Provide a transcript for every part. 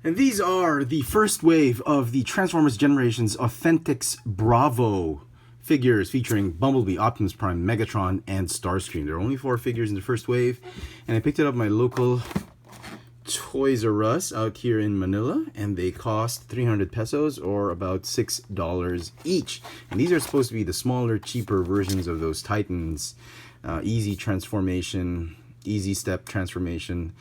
And these are the first wave of the Transformers Generations Authentics Bravo figures featuring Bumblebee, Optimus Prime, Megatron, and Starscream. There are only 4 figures in the first wave, and I picked it up at my local Toys R Us out here in Manila, and they cost 300 pesos or about $6 each. And these are supposed to be the smaller, cheaper versions of those Titans, easy transformation, easy step transformation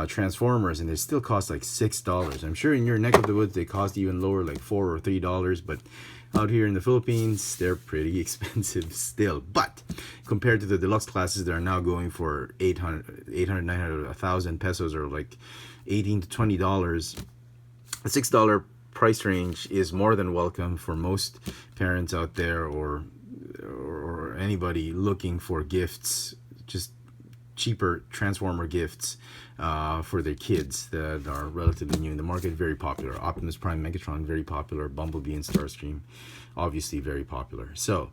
Transformers, and they still cost like $6. I'm sure in your neck of the woods they cost even lower, like $4 or $3, but out here in the Philippines they're pretty expensive still. But compared to the deluxe classes that are now going for 800, 900, 1,000 pesos, or like $18 to $20, a $6 price range is more than welcome for most parents out there, or anybody looking for gifts, just cheaper Transformer gifts for their kids that are relatively new in the market. Very popular. Optimus Prime, Megatron, very popular. Bumblebee and Starscream, obviously very popular. So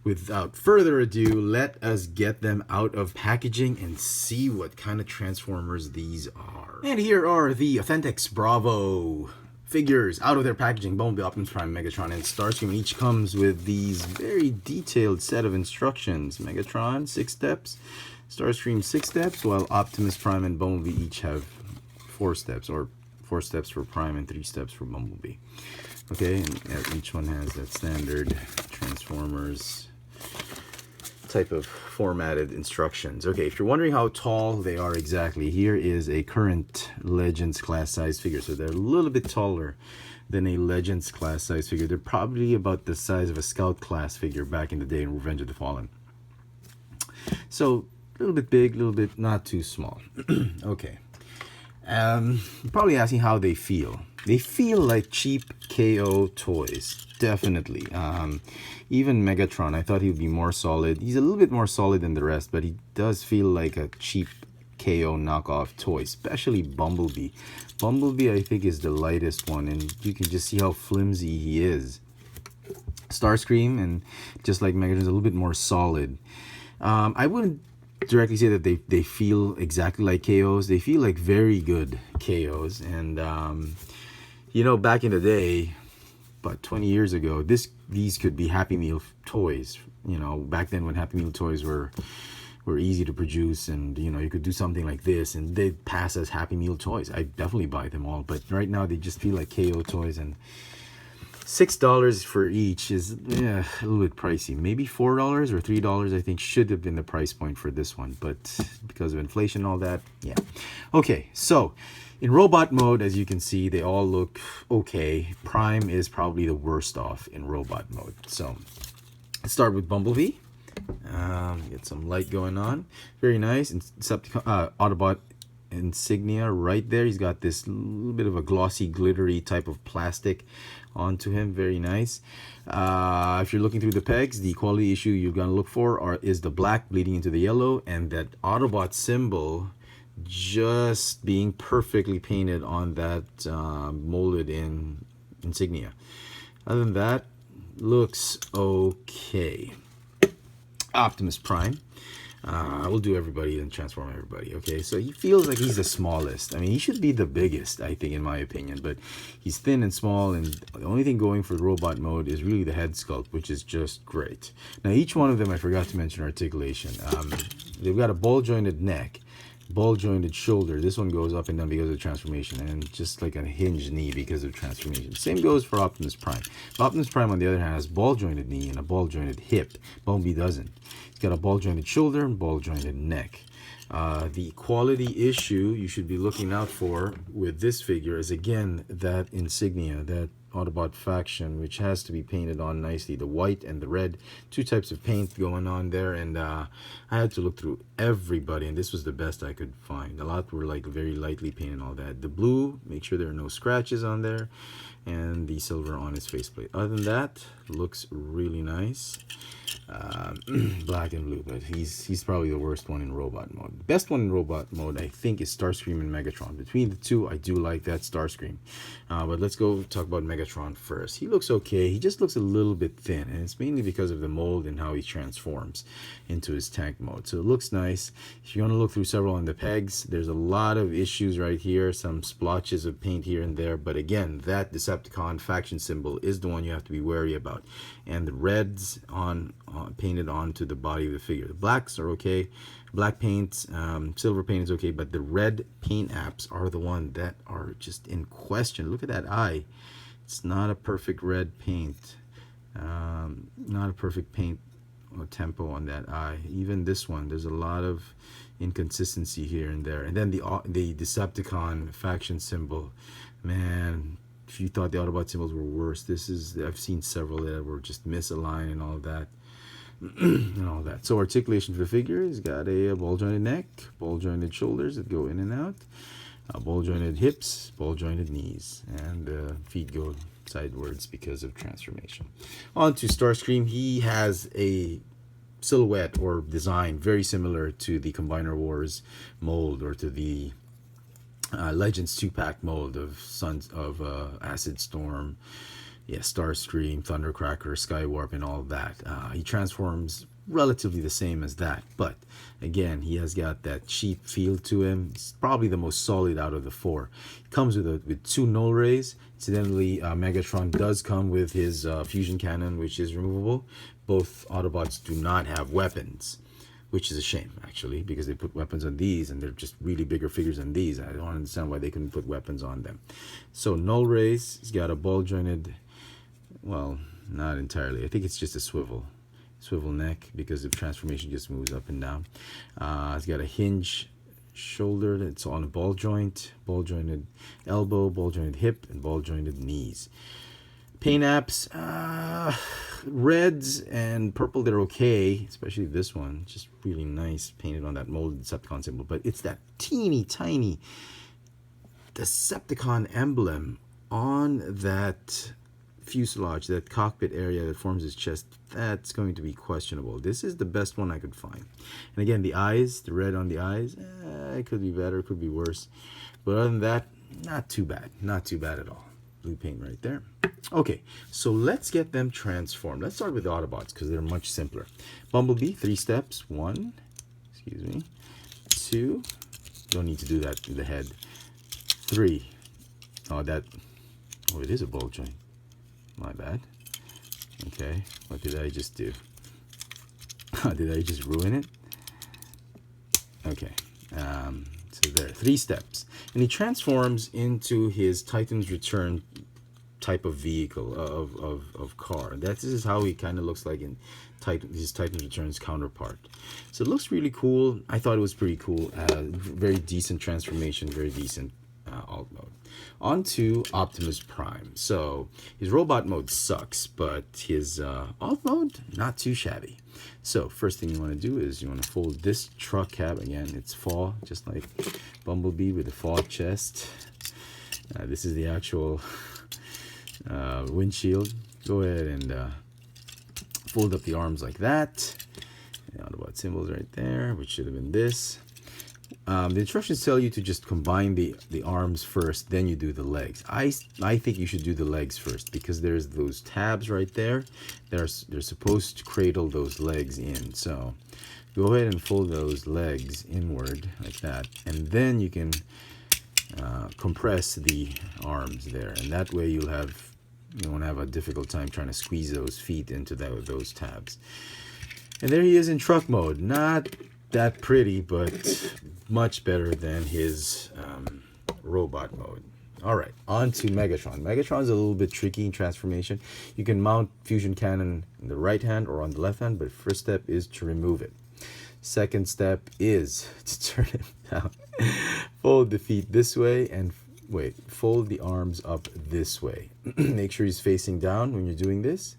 without further ado, let us get them out of packaging and see what kind of Transformers these are. And here are the Authentics Bravo figures out of their packaging. Bumblebee, Optimus Prime, Megatron, and Starscream. Each comes with these very detailed set of instructions. Megatron, 6 steps. Starscream, 6 steps, while Optimus Prime and Bumblebee each have 4 steps, or 4 steps for Prime and 3 steps for Bumblebee. Okay, and each one has that standard Transformers type of formatted instructions. Okay, if you're wondering how tall they are exactly, here is a current Legends class size figure. So they're a little bit taller than a Legends class size figure. They're probably about the size of a Scout class figure back in the day in Revenge of the Fallen. So a little bit big, a little bit not too small. Okay. You're probably asking how they feel. They feel like cheap KO toys, definitely. Even Megatron, I thought he would be more solid. He's a little bit more solid than the rest, but he does feel like a cheap KO knockoff toy, especially Bumblebee. Bumblebee, I think, is the lightest one, and you can just see how flimsy he is. Starscream, and just like Megatron, is a little bit more solid. I wouldn't directly say that they feel exactly like KOs. They feel like very good KOs. And you know, back in the day, about 20 years ago, these could be Happy Meal toys. You know, back then when Happy Meal toys were easy to produce, and you know, you could do something like this and they'd pass as Happy Meal toys. I definitely buy them all, but right now they just feel like KO toys, and $6 for each is a little bit pricey. Maybe $4 or $3, I think, should have been the price point for this one, but because of inflation and all that, yeah. Okay, so in robot mode, as you can see, they all look okay. Prime is probably the worst off in robot mode. So let's start with Bumblebee. Get some light going on. Very nice. Autobot insignia right there. He's got this little bit of a glossy, glittery type of plastic onto him. Very nice. If you're looking through the pegs, the quality issue you're going to look for is the black bleeding into the yellow, and that Autobot symbol just being perfectly painted on that molded in insignia. Other than that, looks okay. Optimus Prime. We'll do everybody and transform everybody. Okay, so he feels like he's the smallest. I mean, he should be the biggest, I think, in my opinion, but he's thin and small, and the only thing going for robot mode is really the head sculpt, which is just great. Now, each one of them, I forgot to mention articulation. They've got a ball-jointed neck, ball-jointed shoulder. This one goes up and down because of transformation, and just like a hinged knee because of transformation. Same goes for Optimus Prime. Optimus Prime, on the other hand, has ball-jointed knee and a ball-jointed hip. Bumblebee doesn't. He's got a ball-jointed shoulder and ball-jointed neck. The quality issue you should be looking out for with this figure is, again, that insignia, that Autobot faction, which has to be painted on nicely. The white and the red, 2 types of paint going on there, and I had to look through everybody, and this was the best I could find. A lot were like very lightly painted and all that. The blue, make sure there are no scratches on there, and the silver on his faceplate. Other than that, looks really nice. Black and blue, but he's probably the worst one in robot mode. The best one in robot mode, I think, is Starscream and Megatron. Between the two, I do like that Starscream. But let's go talk about Megatron. Megatron first. He looks okay. He just looks a little bit thin, and it's mainly because of the mold and how he transforms into his tank mode. So it looks nice. If you want to look through several on the pegs, there's a lot of issues right here, some splotches of paint here and there. But again, that Decepticon faction symbol is the one you have to be wary about. And the reds painted onto the body of the figure. The blacks are okay. Black paint, silver paint is okay, but the red paint apps are the one that are just in question. Look at that eye. It's not a perfect red paint. Not a perfect paint or tempo on that eye. Even this one, there's a lot of inconsistency here and there. And then the Decepticon faction symbol, man, if you thought the Autobot symbols were worse, I've seen several that were just misaligned and all that. And all that. So articulation for the figure, he's got a ball jointed neck, ball jointed shoulders that go in and out, ball jointed hips, ball jointed knees, and feet go sidewards because of transformation. On to Starscream. He has a silhouette or design very similar to the Combiner Wars mold, or to the Legends 2-pack mold of Acid Storm, Starscream, Thundercracker, Skywarp, and all of that. He transforms relatively the same as that, but again, he has got that cheap feel to him. He's probably the most solid out of the four. He comes with two null rays. Incidentally, Megatron does come with his fusion cannon, which is removable. Both Autobots do not have weapons, which is a shame, actually, because they put weapons on these, and they're just really bigger figures than these. I don't understand why they couldn't put weapons on them. So null rays. He's got a ball jointed, well, not entirely. I think it's just a swivel neck, because the transformation just moves up and down. It's got a hinge shoulder that's on a ball joint, ball jointed elbow, ball jointed hip, and ball jointed knees. Paint apps, reds and purple, they're okay, especially this one, just really nice, painted on that molded Decepticon symbol. But it's that teeny tiny Decepticon emblem on that fuselage, that cockpit area that forms his chest, that's going to be questionable. This is the best one I could find. And again, the eyes, the red on the eyes, it could be better, it could be worse. But other than that, not too bad. Not too bad at all. Blue paint right there. Okay, so let's get them transformed. Let's start with the Autobots, because they're much simpler. Bumblebee, 3 steps. 1, excuse me, 2, don't need to do that to the head. 3, oh, it is a ball joint. My bad. Okay, what did I just do? Did I just ruin it? Okay, so there, 3 steps. And he transforms into his Titan's Return type of vehicle, of car. This is how he kind of looks like in his Titan's Returns counterpart. So it looks really cool. I thought it was pretty cool. Very decent transformation, very decent alt mode. On to Optimus Prime. So his robot mode sucks, but his alt mode, not too shabby. So first thing you want to do is you want to fold this truck cab. Again, it's fall, just like Bumblebee with the fall chest. This is the actual windshield. Go ahead and fold up the arms like that. The Autobot symbols right there, which should have been this. The instructions tell you to just combine the arms first, then you do the legs. I think you should do the legs first, because there's those tabs right there. They're supposed to cradle those legs in. So go ahead and fold those legs inward like that, and then you can compress the arms there, and that way you won't have a difficult time trying to squeeze those feet into those tabs. And there he is in truck mode. Not that pretty, but much better than his robot mode. All right, on to Megatron. Megatron's a little bit tricky in transformation. You can mount fusion cannon in the right hand or on the left hand, but first step is to remove it. Second step is to turn it down. Fold the feet this way and fold the arms up this way. Make sure he's facing down when you're doing this.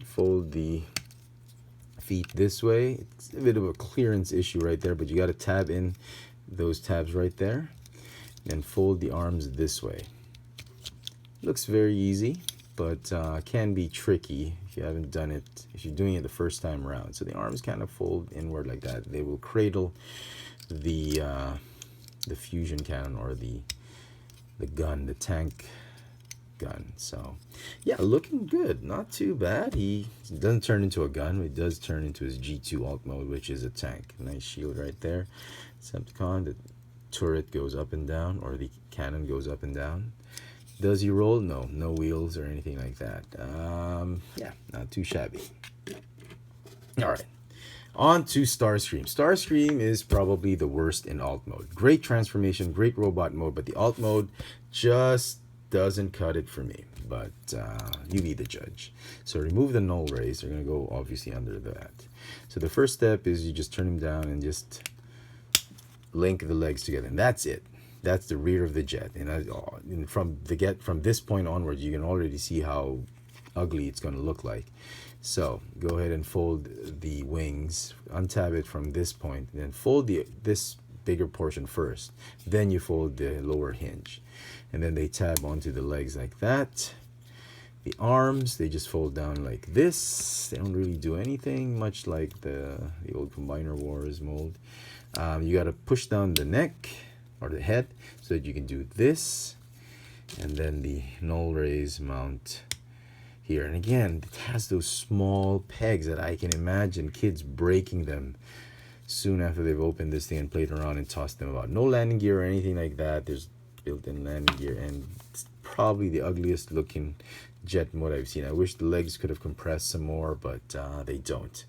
Fold the feet this way. It's a bit of a clearance issue right there, but you got to tab in those tabs right there. Then fold the arms this way. Looks very easy, but can be tricky if you haven't done it, if you're doing it the first time around. So the arms kind of fold inward like that. They will cradle the fusion cannon, or the gun, the tank gun. So yeah, looking good, not too bad. He doesn't turn into a gun, he does turn into his G2 alt mode, which is a tank. Nice shield right there. Decepticon, the turret goes up and down, or the cannon goes up and down. Does he roll? No, no wheels or anything like that. Yeah, not too shabby. All right, on to Starscream. Starscream is probably the worst in alt mode. Great transformation, great robot mode, but the alt mode just doesn't cut it for me. But you be the judge. So remove the null rays. They're going to go obviously under that. So the first step is you just turn him down and just link the legs together, and that's it. That's the rear of the jet. And from this point onwards, you can already see how ugly it's going to look like. So go ahead and fold the wings, untab it from this point, and then fold this bigger portion first. Then you fold the lower hinge, and then they tab onto the legs like that. The arms, they just fold down like this. They don't really do anything, much like the old Combiner Wars mold. You got to push down the neck or the head so that you can do this, and then the null rays mount here. And again, it has those small pegs that I can imagine kids breaking them soon after they've opened this thing and played around and tossed them about. No landing gear or anything like that. There's built-in landing gear, and it's probably the ugliest looking jet mode I've seen. I wish the legs could have compressed some more, but they don't.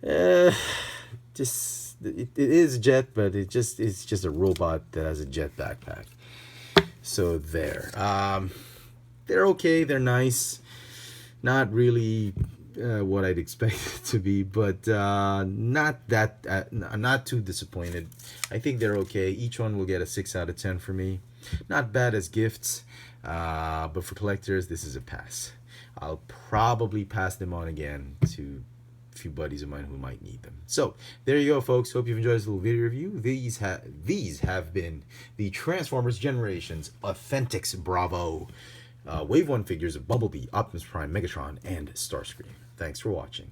It is a jet, but it's just a robot that has a jet backpack. So there. They're okay. They're nice. Not really what I'd expect it to be, but not too disappointed. I think they're okay. Each one will get a 6 out of 10 for me. Not bad as gifts, but for collectors, this is a pass. I'll probably pass them on again to a few buddies of mine who might need them. So there you go, folks. Hope you've enjoyed this little video review. These have been the Transformers Generations Authentics Bravo Wave 1 figures of Bumblebee, Optimus Prime, Megatron, and Starscream. Thanks for watching.